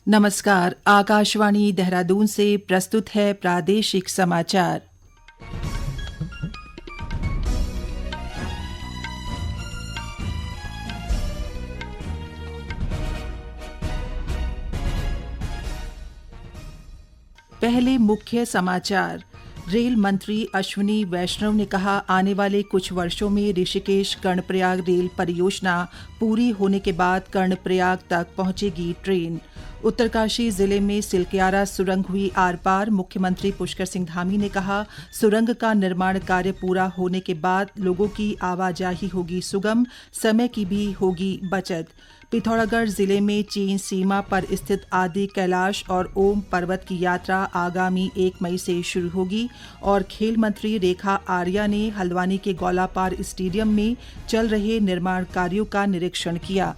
नमस्कार, आकाशवाणी देहरादून से प्रस्तुत है प्रादेशिक समाचार। पहले मुख्य समाचार। रेल मंत्री अश्विनी वैष्णव ने कहा, आने वाले कुछ वर्षों में ऋषिकेश कर्णप्रयाग रेल परियोजना पूरी होने के बाद कर्णप्रयाग तक पहुंचेगी ट्रेन। उत्तरकाशी जिले में सिलक्यारा सुरंग हुई आर पार। मुख्यमंत्री पुष्कर सिंह धामी ने कहा, सुरंग का निर्माण कार्य पूरा होने के बाद लोगों की आवाजाही होगी सुगम, समय की भी होगी बचत। पिथौरागढ़ जिले में चीन सीमा पर स्थित आदि कैलाश और ओम पर्वत की यात्रा आगामी 1 मई से शुरू होगी। और खेल मंत्री रेखा आर्या ने हल्द्वानी के गौलापार स्टेडियम में चल रहे निर्माण कार्यों का निरीक्षण किया।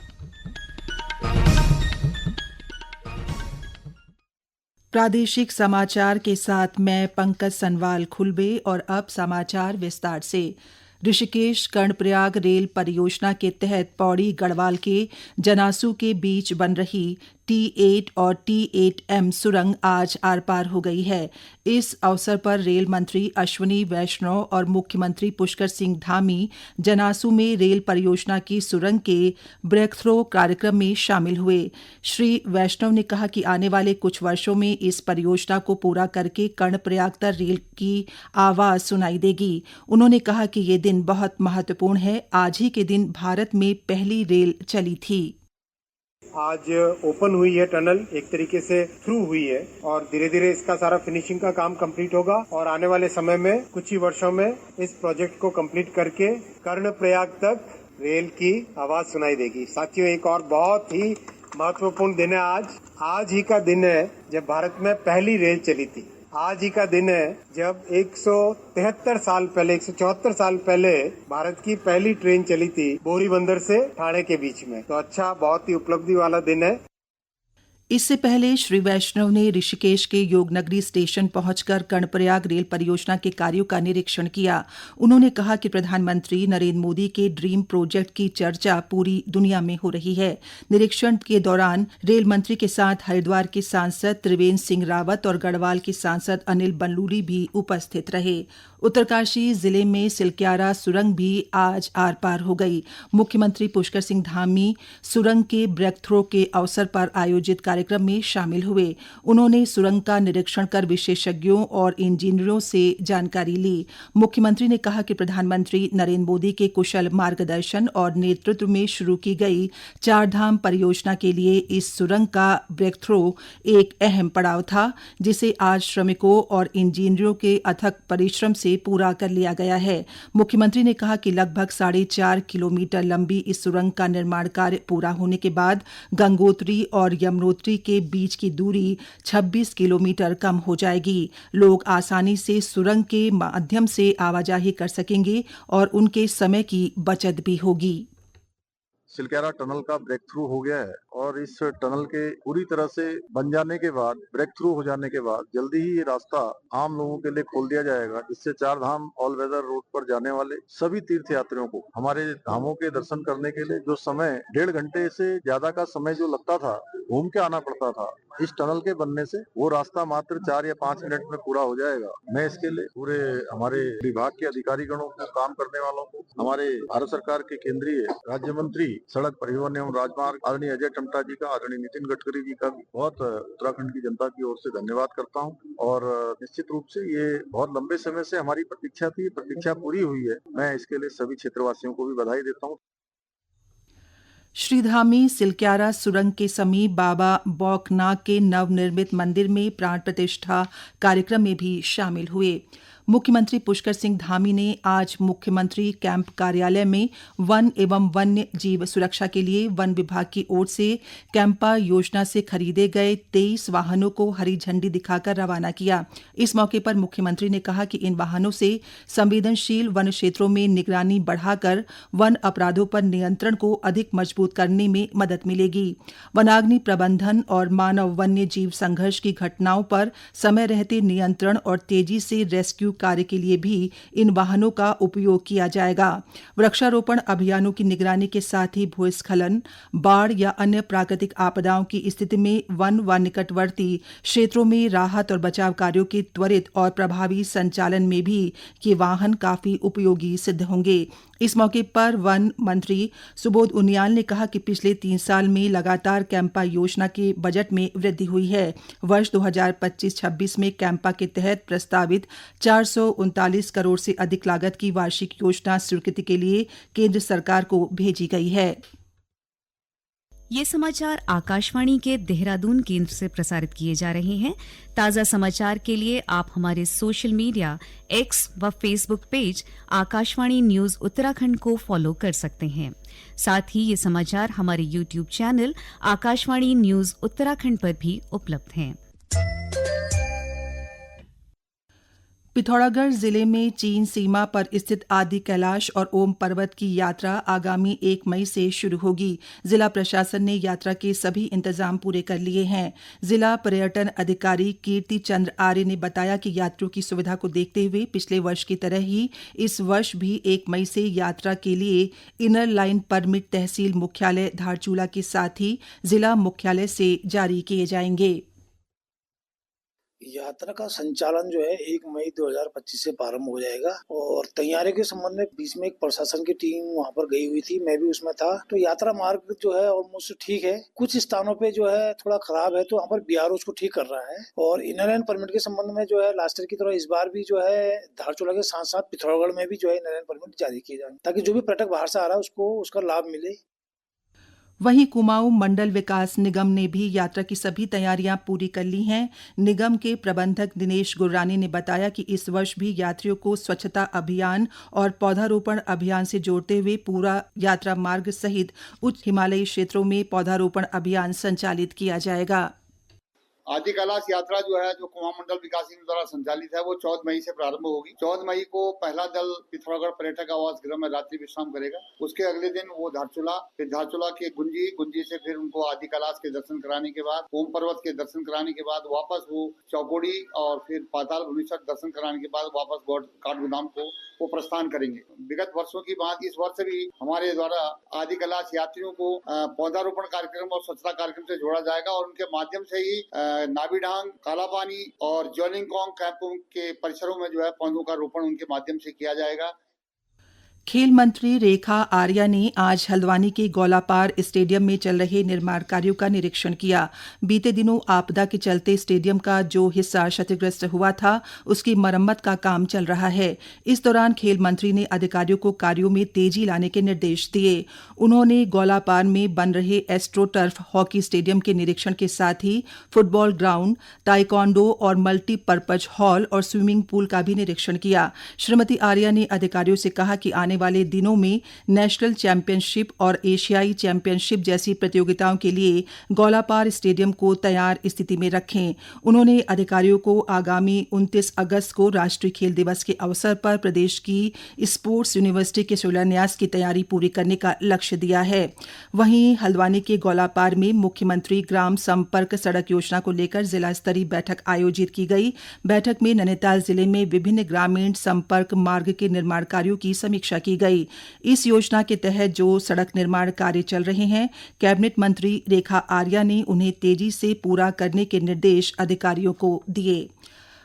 प्रादेशिक समाचार के साथ मैं पंकज सनवाल खुलबे। और अब समाचार विस्तार से। ऋषिकेश कर्णप्रयाग रेल परियोजना के तहत पौड़ी गढ़वाल के जनासू के बीच बन रही T8 और T8M सुरंग आज आर पार हो गई है। इस अवसर पर रेल मंत्री अश्विनी वैष्णव और मुख्यमंत्री पुष्कर सिंह धामी जनासू में रेल परियोजना की सुरंग के ब्रेक थ्रो कार्यक्रम में शामिल हुए। श्री वैष्णव ने कहा कि आने वाले कुछ वर्षों में इस परियोजना को पूरा करके कर्णप्रयाग तक रेल की आवाज सुनाई देगी। उन्होंने कहा कि ये दिन बहुत महत्वपूर्ण है। आज ही के दिन भारत में पहली रेल चली थी। आज ओपन हुई है टनल, एक तरीके से थ्रू हुई है और धीरे धीरे इसका सारा फिनिशिंग का काम कंप्लीट होगा और आने वाले समय में कुछ ही वर्षों में इस प्रोजेक्ट को कंप्लीट करके कर्णप्रयाग तक रेल की आवाज सुनाई देगी। साथियों, एक और बहुत ही महत्वपूर्ण दिन है आज ही का दिन है जब भारत में पहली रेल चली थी। आज ही का दिन है जब 173 साल पहले 174 साल पहले भारत की पहली ट्रेन चली थी बोरी बंदर से ठाणे के बीच में। तो अच्छा, बहुत ही उपलब्धि वाला दिन है। इससे पहले श्री वैष्णव ने ऋषिकेश के योगनगरी स्टेशन पहुंचकर कर्णप्रयाग रेल परियोजना के कार्यों का निरीक्षण किया। उन्होंने कहा कि प्रधानमंत्री नरेंद्र मोदी के ड्रीम प्रोजेक्ट की चर्चा पूरी दुनिया में हो रही है। निरीक्षण के दौरान रेल मंत्री के साथ हरिद्वार के सांसद त्रिवेंद्र सिंह रावत और गढ़वाल के सांसद अनिल बलूनी भी उपस्थित रहे। उत्तरकाशी जिले में सिलक्यारा सुरंग भी आज आर पार हो गई। मुख्यमंत्री पुष्कर सिंह धामी सुरंग के ब्रेक थ्रो के अवसर पर आयोजित कार्यक्रम में शामिल हुए। उन्होंने सुरंग का निरीक्षण कर विशेषज्ञों और इंजीनियरों से जानकारी ली। मुख्यमंत्री ने कहा कि प्रधानमंत्री नरेंद्र मोदी के कुशल मार्गदर्शन और नेतृत्व में शुरू की गई चारधाम परियोजना के लिए इस सुरंग का ब्रेक थ्रो एक अहम पड़ाव था, जिसे आज श्रमिकों और इंजीनियरों के अथक परिश्रम से पूरा कर लिया गया है। मुख्यमंत्री ने कहा कि लगभग 4.5 किलोमीटर लंबी इस सुरंग का निर्माण कार्य पूरा होने के बाद गंगोत्री और यमुनोत्री के बीच की दूरी 26 किलोमीटर कम हो जाएगी। लोग आसानी से सुरंग के माध्यम से आवाजाही कर सकेंगे और उनके समय की बचत भी होगी। सिलक्यारा टनल का ब्रेक थ्रू हो गया है और इस टनल के पूरी तरह से बन जाने के बाद, ब्रेक थ्रू हो जाने के बाद जल्दी ही ये रास्ता आम लोगों के लिए खोल दिया जाएगा। इससे चार धाम ऑल वेदर रोड पर जाने वाले सभी तीर्थ यात्रियों को हमारे धामों के दर्शन करने के लिए जो समय 1.5 घंटे से ज्यादा का समय जो लगता था, घूम के आना पड़ता था, इस टनल के बनने से वो रास्ता मात्र 4 या 5 मिनट में पूरा हो जाएगा। मैं इसके लिए पूरे हमारे विभाग के अधिकारीगणों को, काम करने वालों को, हमारे भारत सरकार के केंद्रीय राज्य मंत्री सड़क परिवहन एवं राजमार्ग आदरणीय अजय टमटा जी का, आदरणीय नितिन गडकरी जी का भी बहुत उत्तराखंड की जनता की ओर से धन्यवाद करता हूं। और निश्चित रूप से ये बहुत लंबे समय से हमारी प्रतीक्षा थी, प्रतीक्षा पूरी हुई है। मैं इसके लिए सभी क्षेत्रवासियों को भी बधाई देता हूं। श्री धामी सिलक्यारा सुरंग के समीप बाबा बौकनाग के नवनिर्मित मंदिर में प्राण प्रतिष्ठा कार्यक्रम में भी शामिल हुए। मुख्यमंत्री पुष्कर सिंह धामी ने आज मुख्यमंत्री कैंप कार्यालय में वन एवं वन्य जीव सुरक्षा के लिए वन विभाग की ओर से कैंपा योजना से खरीदे गए 23 वाहनों को हरी झंडी दिखाकर रवाना किया। इस मौके पर मुख्यमंत्री ने कहा कि इन वाहनों से संवेदनशील वन क्षेत्रों में निगरानी बढ़ाकर वन अपराधों पर नियंत्रण को अधिक मजबूत करने में मदद मिलेगी। वनाग्नि प्रबंधन और मानव वन्य जीव संघर्ष की घटनाओं पर समय रहते नियंत्रण और तेजी से रेस्क्यू कार्य के लिए भी इन वाहनों का उपयोग किया जाएगा। वृक्षारोपण अभियानों की निगरानी के साथ ही भूस्खलन, बाढ़ या अन्य प्राकृतिक आपदाओं की स्थिति में वन व निकटवर्ती क्षेत्रों में राहत और बचाव कार्यों के त्वरित और प्रभावी संचालन में भी ये वाहन काफी उपयोगी सिद्ध होंगे। इस मौके पर वन मंत्री सुबोध उनियाल ने कहा कि पिछले 3 साल में लगातार कैंपा योजना के बजट में वृद्धि हुई है। वर्ष 2025-26 में कैंपा के तहत प्रस्तावित 439 करोड़ से अधिक लागत की वार्षिक योजना स्वीकृति के लिए केंद्र सरकार को भेजी गई है। ये समाचार आकाशवाणी के देहरादून केंद्र से प्रसारित किए जा रहे हैं। ताज़ा समाचार के लिए आप हमारे सोशल मीडिया एक्स व Facebook page Akashvani news Uttarakhand को फॉलो कर सकते हैं। साथ ही ये समाचार हमारे YouTube channel Akashvani news Uttarakhand पर भी उपलब्ध हैं। पिथौरागढ़ जिले में चीन सीमा पर स्थित आदि कैलाश और ओम पर्वत की यात्रा आगामी 1 मई से शुरू होगी। जिला प्रशासन ने यात्रा के सभी इंतजाम पूरे कर लिए हैं। जिला पर्यटन अधिकारी कीर्ति चंद्र आर्य ने बताया कि यात्रियों की सुविधा को देखते हुए पिछले वर्ष की तरह ही इस वर्ष भी 1 मई से यात्रा के लिए इनर लाइन परमिट तहसील मुख्यालय धारचूला के साथ ही जिला मुख्यालय से जारी किए जाएंगे। यात्रा का संचालन जो है 1 मई 2025 से प्रारंभ हो जाएगा और तैयारियों के संबंध में बीच में एक प्रशासन की टीम वहां पर गई हुई थी, मैं भी उसमें था। तो यात्रा मार्ग जो है ऑलमोस्ट ठीक है, कुछ स्थानों पे जो है थोड़ा खराब है, तो वहाँ पर बीआरओ उसको ठीक कर रहा है। और इनर लाइन परमिट के संबंध में जो है लास्ट ईयर की तरह इस बार भी जो है धारचूला के साथ साथ पिथौरागढ़ में भी जो है इनर लाइन परमिट जारी किए जाए ताकि जो भी पर्यटक बाहर से आ रहा है उसको उसका लाभ मिले। वहीं कुमाऊं मंडल विकास निगम ने भी यात्रा की सभी तैयारियां पूरी कर ली हैं। निगम के प्रबंधक दिनेश गुर्रानी ने बताया कि इस वर्ष भी यात्रियों को स्वच्छता अभियान और पौधारोपण अभियान से जोड़ते हुए पूरा यात्रा मार्ग सहित उच्च हिमालयी क्षेत्रों में पौधारोपण अभियान संचालित किया जाएगा। आदि कैलाश यात्रा जो है जो कुमाऊं मंडल विकास निगम द्वारा संचालित है वो 14 मई से प्रारंभ होगी। 14 मई को पहला दल पिथौरागढ़ पर्यटक आवास गृह में रात्रि विश्राम करेगा। उसके अगले दिन वो धारचूला, फिर धारचूला के गुंजी से फिर उनको आदि कैलाश के दर्शन कराने के बाद, ओम पर्वत के दर्शन कराने के बाद वापस वो चौकोड़ी और फिर पाताल भुवनेश्वर दर्शन कराने के बाद वापस काठगोदाम को वो प्रस्थान करेंगे। विगत वर्षों की बात इस वर्ष भी हमारे द्वारा आदि कैलाश यात्रियों को पौधारोपण कार्यक्रम और स्वच्छता कार्यक्रम से जोड़ा जाएगा और उनके माध्यम से ही नाबीढांग, कालापानी और ज्वालिंगकोंग कैंपों के परिसरों में जो है पौधों का रोपण उनके माध्यम से किया जाएगा। खेल मंत्री रेखा आर्या ने आज हल्द्वानी के गौलापार स्टेडियम में चल रहे निर्माण कार्यों का निरीक्षण किया। बीते दिनों आपदा के चलते स्टेडियम का जो हिस्सा क्षतिग्रस्त हुआ था उसकी मरम्मत का काम चल रहा है। इस दौरान खेल मंत्री ने अधिकारियों को कार्यों में तेजी लाने के निर्देश दिए। उन्होंने गौलापार में बन रहे एस्ट्रोटर्फ हॉकी स्टेडियम के निरीक्षण के साथ ही फुटबॉल ग्राउंड, ताइक्वांडो और मल्टीपर्पज हॉल और स्विमिंग पूल का भी निरीक्षण किया। श्रीमती आर्या ने अधिकारियों से कहा कि आने वाले दिनों में नेशनल चैंपियनशिप और एशियाई चैंपियनशिप जैसी प्रतियोगिताओं के लिए गौलापार स्टेडियम को तैयार स्थिति में रखें। उन्होंने अधिकारियों को आगामी 29 अगस्त को राष्ट्रीय खेल दिवस के अवसर पर प्रदेश की स्पोर्ट्स यूनिवर्सिटी के शिलान्यास की तैयारी पूरी करने का लक्ष्य दिया है। वहीं हल्द्वानी के गौलापार में मुख्यमंत्री ग्राम संपर्क सड़क योजना को लेकर जिला स्तरीय बैठक आयोजित की गई। बैठक में नैनीताल जिले में विभिन्न ग्रामीण संपर्क मार्ग के निर्माण कार्यों की समीक्षा की गई। इस योजना के तहत जो सड़क निर्माण कार्य चल रहे हैं, कैबिनेट मंत्री रेखा आर्या ने उन्हें तेजी से पूरा करने के निर्देश अधिकारियों को दिए।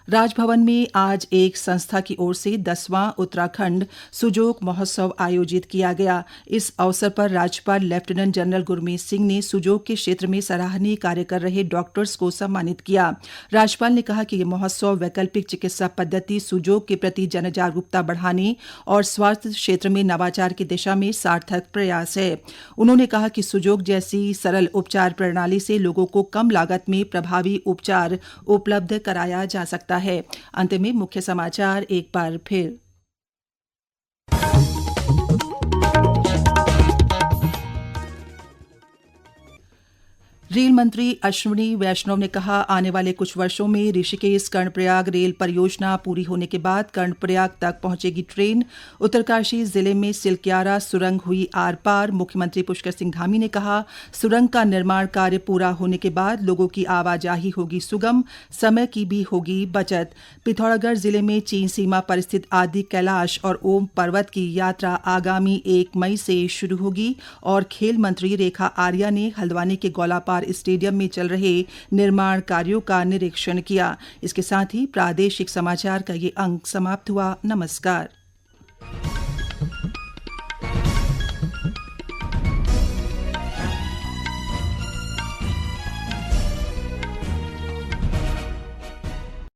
राजभवन में आज एक संस्था की ओर से 10वां उत्तराखंड सुजोग महोत्सव आयोजित किया गया। इस अवसर पर राज्यपाल लेफ्टिनेंट जनरल गुरमीत सिंह ने सुजोग के क्षेत्र में सराहनीय कार्य कर रहे डॉक्टर्स को सम्मानित किया। राज्यपाल ने कहा कि यह महोत्सव वैकल्पिक चिकित्सा पद्धति सुजोग के प्रति जनजागरूकता बढ़ाने और स्वास्थ्य क्षेत्र में नवाचार की दिशा में सार्थक प्रयास है। उन्होंने कहा कि सुजोग जैसी सरल उपचार प्रणाली से लोगों को कम लागत में प्रभावी उपचार उपलब्ध कराया जा सकता है। अंत में मुख्य समाचार एक बार फिर। रेल मंत्री अश्विनी वैष्णव ने कहा, आने वाले कुछ वर्षों में ऋषिकेश कर्णप्रयाग रेल परियोजना पूरी होने के बाद कर्णप्रयाग तक पहुंचेगी ट्रेन। उत्तरकाशी जिले में सिलक्यारा सुरंग हुई आर पार। मुख्यमंत्री पुष्कर सिंह धामी ने कहा, सुरंग का निर्माण कार्य पूरा होने के बाद लोगों की आवाजाही होगी सुगम, समय की भी होगी बचत। पिथौरागढ़ जिले में चीन सीमा पर स्थित आदि कैलाश और ओम पर्वत की यात्रा आगामी 1 मई से शुरू होगी। और खेल मंत्री रेखा आर्या ने हल्द्वानी के गौलापार स्टेडियम में चल रहे निर्माण कार्यों का निरीक्षण किया। इसके साथ ही प्रादेशिक समाचार का ये अंक समाप्त हुआ। नमस्कार।